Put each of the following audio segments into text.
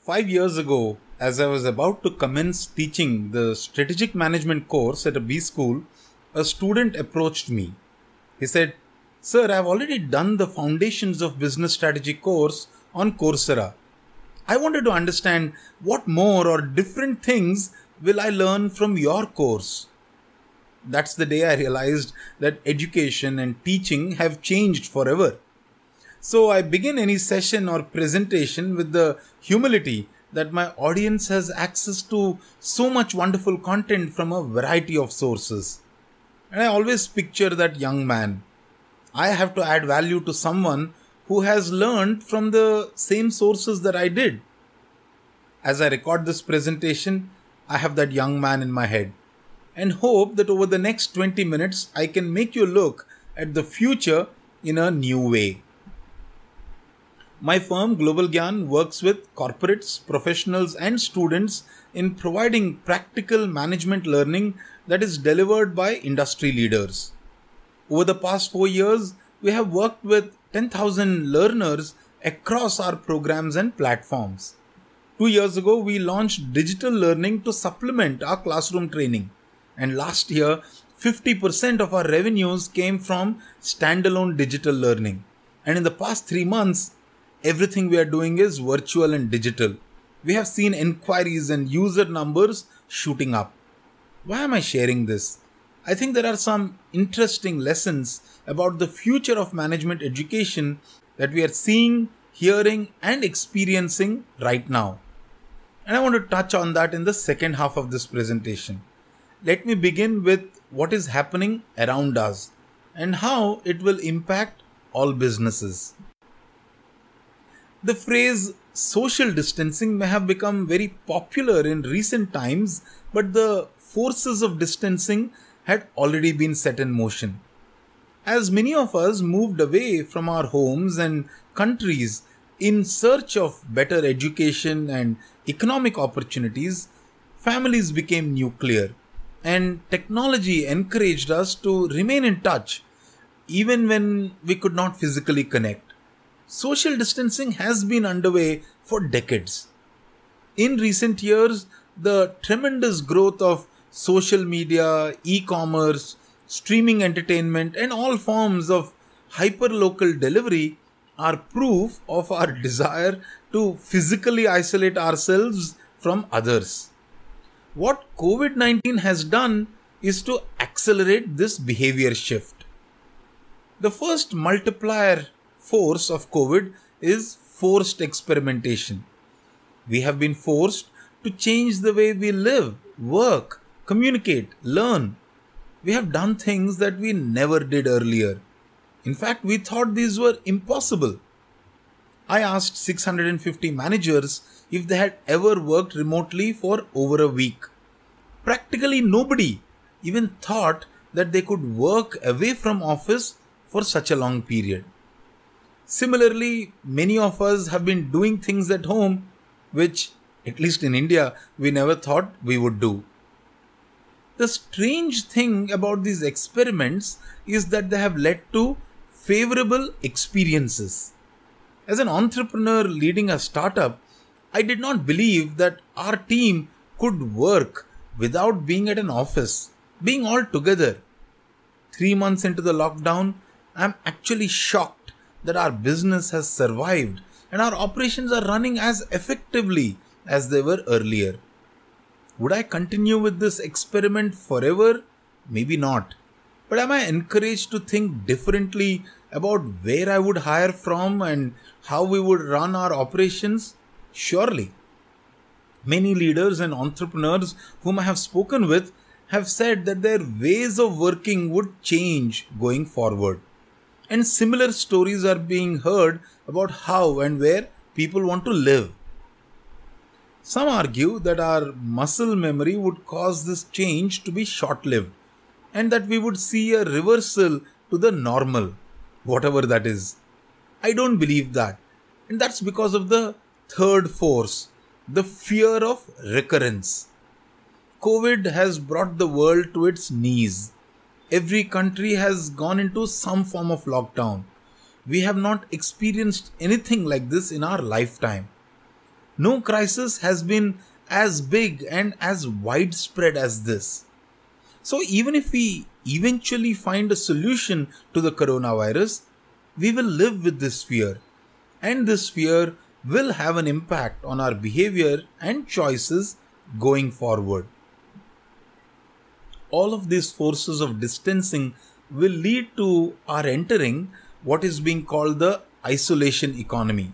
5 years ago, as I was about to commence teaching the strategic management course at a B school, a student approached me. He said, "Sir, I've already done the Foundations of Business Strategy course on Coursera. I wanted to understand what more or different things will I learn from your course." That's the day I realized that education and teaching have changed forever. So I begin any session or presentation with the humility that my audience has access to so much wonderful content from a variety of sources. And I always picture that young man. I have to add value to someone who has learned from the same sources that I did. As I record this presentation, I have that young man in my head and hope that over the next 20 minutes I can make you look at the future in a new way. My firm Global Gyan works with corporates, professionals and students in providing practical management learning that is delivered by industry leaders. Over the past 4 years, we have worked with 10,000 learners across our programs and platforms. 2 years ago, we launched digital learning to supplement our classroom training. And last year, 50% of our revenues came from standalone digital learning. And in the past 3 months, everything we are doing is virtual and digital. We have seen inquiries and user numbers shooting up. Why am I sharing this? I think there are some interesting lessons about the future of management education that we are seeing, hearing and experiencing right now. And I want to touch on that in the second half of this presentation. Let me begin with what is happening around us and how it will impact all businesses. The phrase social distancing may have become very popular in recent times, but the forces of distancing had already been set in motion. As many of us moved away from our homes and countries in search of better education and economic opportunities, families became nuclear, and technology encouraged us to remain in touch even when we could not physically connect. Social distancing has been underway for decades. In recent years, the tremendous growth of social media, e-commerce, streaming entertainment and all forms of hyperlocal delivery are proof of our desire to physically isolate ourselves from others. What COVID-19 has done is to accelerate this behavior shift. The first multiplier force of COVID is forced experimentation. We have been forced to change the way we live, work, communicate, learn. We have done things that we never did earlier. In fact, we thought these were impossible. I asked 650 managers if they had ever worked remotely for over a week. Practically nobody even thought that they could work away from office for such a long period. Similarly, many of us have been doing things at home which, at least in India, we never thought we would do. The strange thing about these experiments is that they have led to favorable experiences. As an entrepreneur leading a startup, I did not believe that our team could work without being at an office, being all together. 3 months into the lockdown, I am actually shocked that our business has survived and our operations are running as effectively as they were earlier. Would I continue with this experiment forever? Maybe not. But am I encouraged to think differently about where I would hire from and how we would run our operations? Surely. Many leaders and entrepreneurs whom I have spoken with have said that their ways of working would change going forward. And similar stories are being heard about how and where people want to live. Some argue that our muscle memory would cause this change to be short-lived and that we would see a reversal to the normal, whatever that is. I don't believe that. And that's because of the third force, the fear of recurrence. COVID has brought the world to its knees. Every country has gone into some form of lockdown. We have not experienced anything like this in our lifetime. No crisis has been as big and as widespread as this. So, even if we eventually find a solution to the coronavirus, we will live with this fear, and this fear will have an impact on our behavior and choices going forward. All of these forces of distancing will lead to our entering what is being called the isolation economy.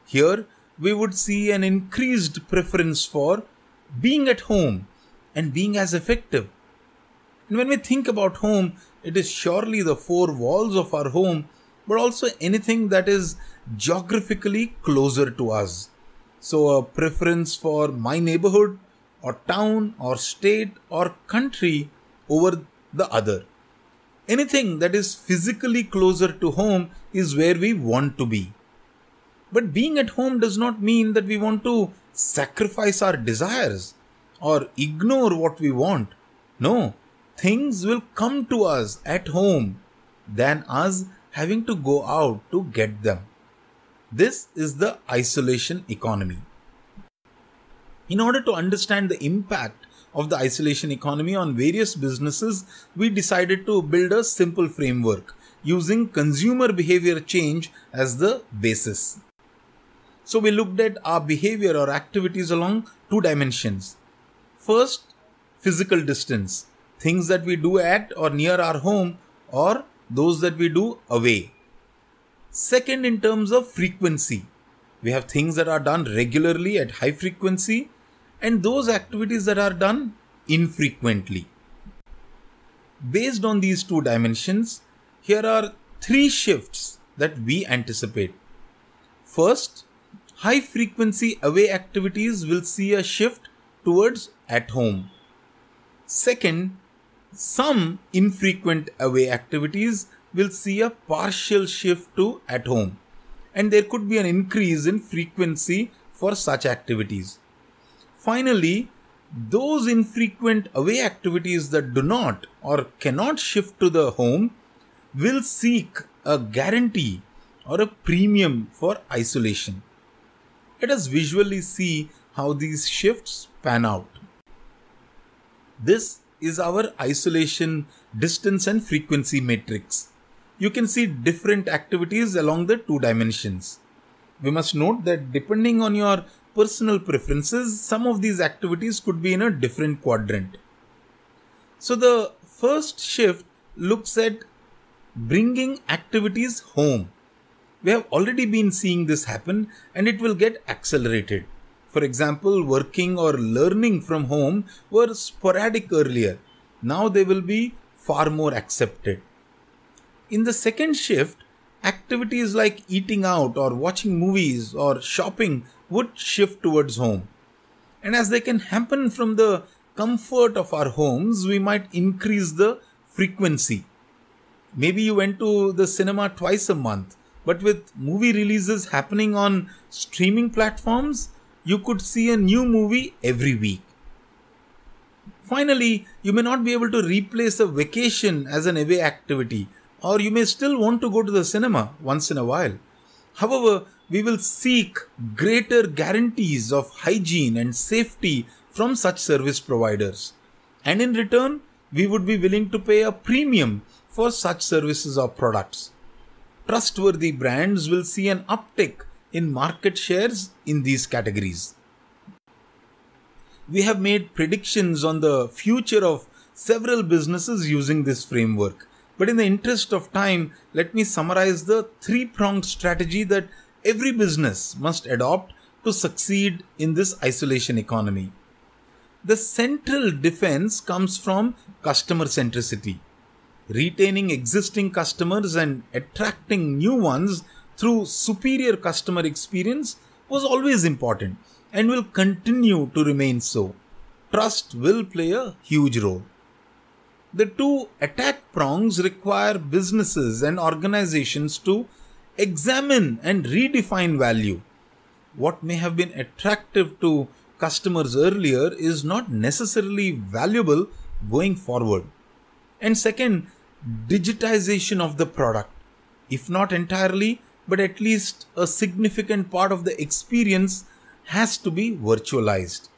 Here, we would see an increased preference for being at home and being as effective. And when we think about home, it is surely the four walls of our home, but also anything that is geographically closer to us. So, a preference for my neighborhood, or town, or state, or country over the other. Anything that is physically closer to home is where we want to be. But being at home does not mean that we want to sacrifice our desires or ignore what we want. No, things will come to us at home than us having to go out to get them. This is the isolation economy. In order to understand the impact of the isolation economy on various businesses, we decided to build a simple framework using consumer behavior change as the basis. So we looked at our behavior or activities along two dimensions. First, physical distance, things that we do at or near our home or those that we do away. Second, in terms of frequency, we have things that are done regularly at high frequency and those activities that are done infrequently. Based on these two dimensions, here are three shifts that we anticipate. First, high frequency away activities will see a shift towards at home. Second, some infrequent away activities will see a partial shift to at home, and there could be an increase in frequency for such activities. Finally, those infrequent away activities that do not or cannot shift to the home will seek a guarantee or a premium for isolation. Let us visually see how these shifts pan out. This is our isolation distance and frequency matrix. You can see different activities along the two dimensions. We must note that depending on your personal preferences, some of these activities could be in a different quadrant. So the first shift looks at bringing activities home. We have already been seeing this happen and it will get accelerated. For example, working or learning from home were sporadic earlier. Now they will be far more accepted. In the second shift, activities like eating out or watching movies or shopping would shift towards home. And as they can happen from the comfort of our homes, we might increase the frequency. Maybe you went to the cinema twice a month, but with movie releases happening on streaming platforms, you could see a new movie every week. Finally, you may not be able to replace a vacation as an away activity, or you may still want to go to the cinema once in a while. However, we will seek greater guarantees of hygiene and safety from such service providers. And in return, we would be willing to pay a premium for such services or products. Trustworthy brands will see an uptick in market shares in these categories. We have made predictions on the future of several businesses using this framework. But in the interest of time, let me summarize the three-pronged strategy that every business must adopt to succeed in this isolation economy. The central defense comes from customer centricity. Retaining existing customers and attracting new ones through superior customer experience was always important and will continue to remain so. Trust will play a huge role. The two attack prongs require businesses and organizations to examine and redefine value. What may have been attractive to customers earlier is not necessarily valuable going forward. And second, digitization of the product. If not entirely, but at least a significant part of the experience has to be virtualized.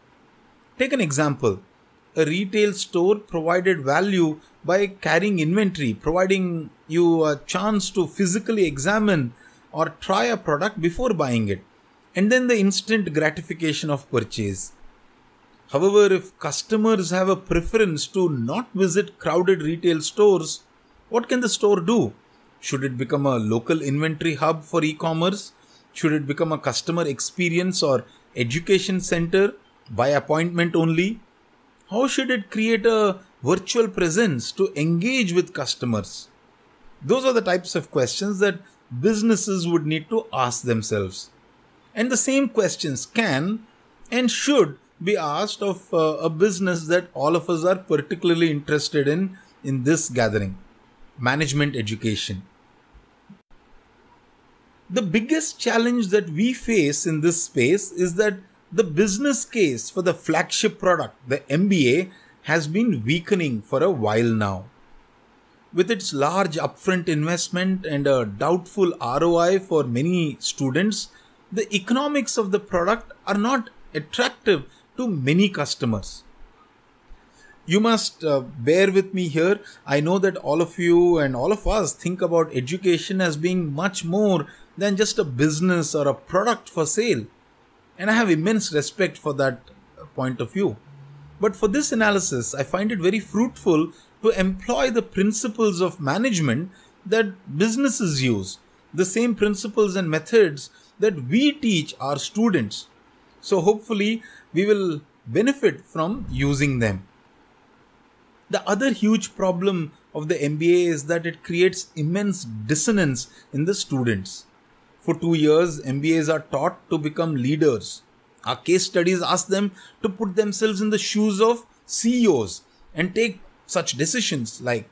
Take an example. A retail store provided value by carrying inventory, providing you a chance to physically examine or try a product before buying it, and then the instant gratification of purchase. However, if customers have a preference to not visit crowded retail stores, what can the store do? Should it become a local inventory hub for e-commerce? Should it become a customer experience or education center by appointment only? How should it create a virtual presence to engage with customers? Those are the types of questions that businesses would need to ask themselves. And the same questions can and should be asked of a business that all of us are particularly interested in this gathering: management education. The biggest challenge that we face in this space is that the business case for the flagship product, the MBA, has been weakening for a while now. With its large upfront investment and a doubtful ROI for many students, the economics of the product are not attractive to many customers. You must bear with me here. I know that all of you and all of us think about education as being much more than just a business or a product for sale. And I have immense respect for that point of view. But for this analysis, I find it very fruitful to employ the principles of management that businesses use, the same principles and methods that we teach our students. So hopefully we will benefit from using them. The other huge problem of the MBA is that it creates immense dissonance in the students. For 2 years, MBAs are taught to become leaders. Our case studies ask them to put themselves in the shoes of CEOs and take such decisions like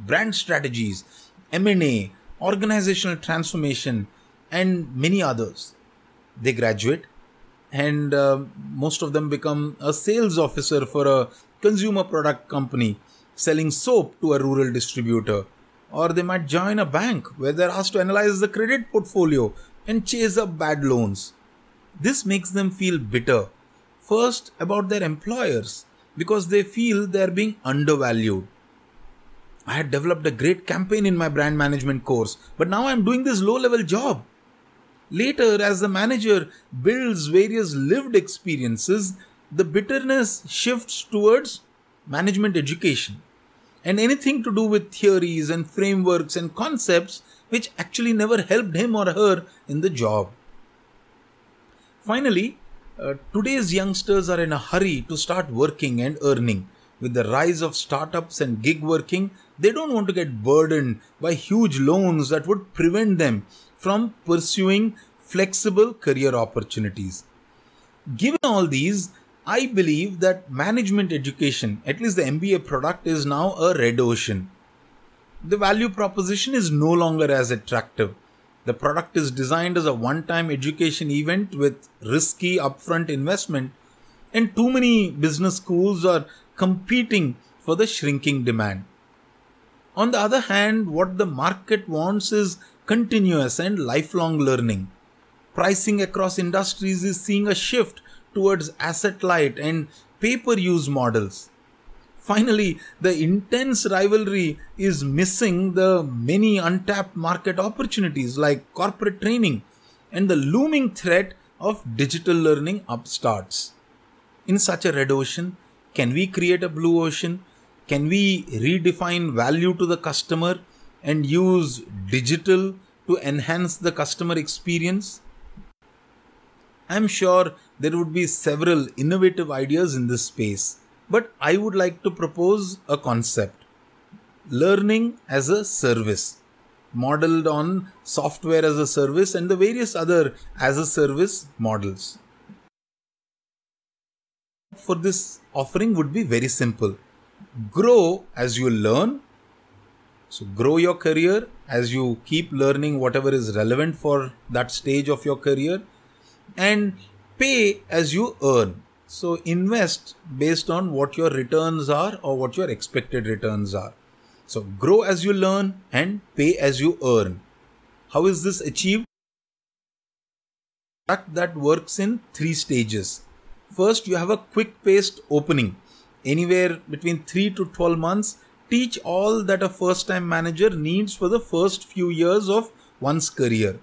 brand strategies, M&A, organizational transformation, and many others. They graduate and most of them become a sales officer for a consumer product company selling soap to a rural distributor. Or they might join a bank where they're asked to analyze the credit portfolio and chase up bad loans. This makes them feel bitter. First, about their employers, because they feel they're being undervalued. I had developed a great campaign in my brand management course, but now I'm doing this low-level job. Later, as the manager builds various lived experiences, the bitterness shifts towards management education and anything to do with theories and frameworks and concepts which actually never helped him or her in the job. Finally, today's youngsters are in a hurry to start working and earning. With the rise of startups and gig working, they don't want to get burdened by huge loans that would prevent them from pursuing flexible career opportunities. Given all these, I believe that management education, at least the MBA product, is now a red ocean. The value proposition is no longer as attractive. The product is designed as a one-time education event with risky upfront investment, and too many business schools are competing for the shrinking demand. On the other hand, what the market wants is continuous and lifelong learning. Pricing across industries is seeing a shift towards asset-light and pay-per-use models. Finally, the intense rivalry is missing the many untapped market opportunities like corporate training and the looming threat of digital learning upstarts. In such a red ocean, can we create a blue ocean? Can we redefine value to the customer and use digital to enhance the customer experience? I'm sure there would be several innovative ideas in this space, but I would like to propose a concept: learning as a service, modeled on software as a service and the various other as a service models. For this offering would be very simple. Grow as you learn. So grow your career as you keep learning whatever is relevant for that stage of your career, and pay as you earn. So invest based on what your returns are or what your expected returns are. So grow as you learn and pay as you earn. How is this achieved? that works in 3 stages. First, you have a quick-paced opening. Anywhere between 3 to 12 months, teach all that a first-time manager needs for the first few years of one's career.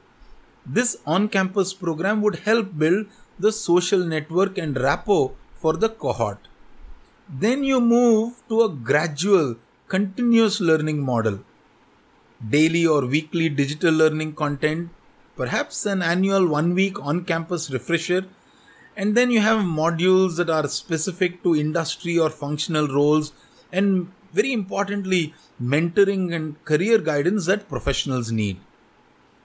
This on-campus program would help build the social network and rapport for the cohort. Then you move to a gradual, continuous learning model. Daily or weekly digital learning content, perhaps an annual 1-week on-campus refresher, and then you have modules that are specific to industry or functional roles, and very importantly, mentoring and career guidance that professionals need.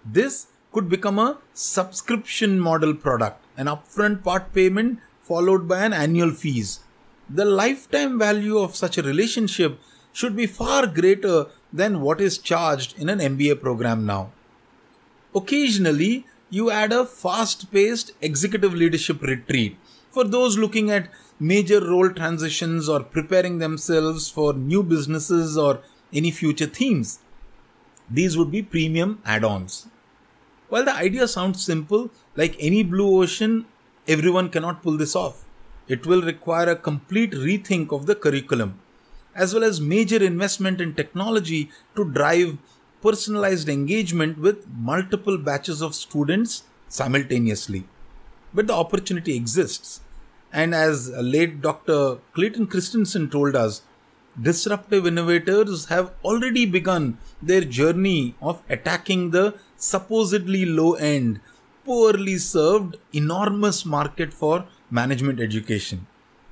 This could become a subscription model product, an upfront part payment followed by an annual fees. The lifetime value of such a relationship should be far greater than what is charged in an MBA program now. Occasionally, you add a fast-paced executive leadership retreat for those looking at major role transitions or preparing themselves for new businesses or any future themes. These would be premium add-ons. While the idea sounds simple, like any blue ocean, everyone cannot pull this off. It will require a complete rethink of the curriculum, as well as major investment in technology to drive personalized engagement with multiple batches of students simultaneously. But the opportunity exists. And as late Dr. Clayton Christensen told us, disruptive innovators have already begun their journey of attacking the supposedly low-end, poorly served, enormous market for management education.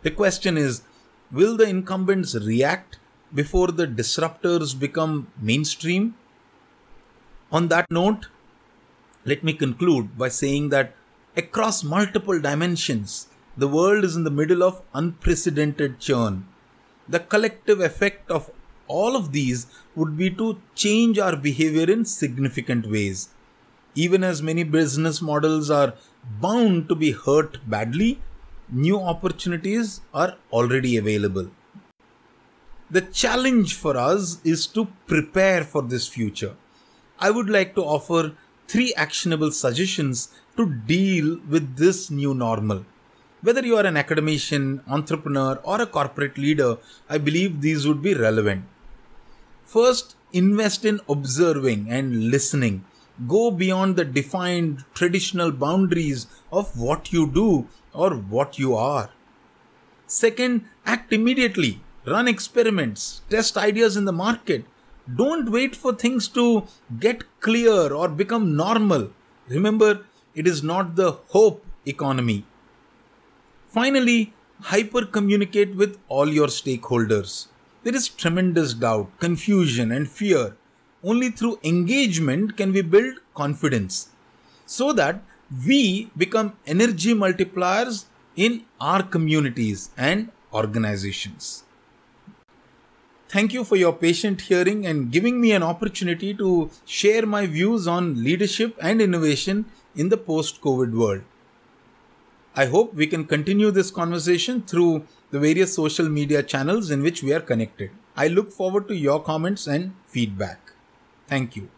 The question is, will the incumbents react before the disruptors become mainstream? On that note, let me conclude by saying that across multiple dimensions, the world is in the middle of unprecedented churn. The collective effect of all of these would be to change our behavior in significant ways. Even as many business models are bound to be hurt badly, new opportunities are already available. The challenge for us is to prepare for this future. I would like to offer 3 actionable suggestions to deal with this new normal. Whether you are an academician, entrepreneur, or a corporate leader, I believe these would be relevant. First, invest in observing and listening. Go beyond the defined traditional boundaries of what you do or what you are. Second, act immediately. Run experiments. Test ideas in the market. Don't wait for things to get clear or become normal. Remember, it is not the hope economy. Finally, hyper-communicate with all your stakeholders. There is tremendous doubt, confusion, and fear. Only through engagement can we build confidence so that we become energy multipliers in our communities and organizations. Thank you for your patient hearing and giving me an opportunity to share my views on leadership and innovation in the post-COVID world. I hope we can continue this conversation through the various social media channels in which we are connected. I look forward to your comments and feedback. Thank you.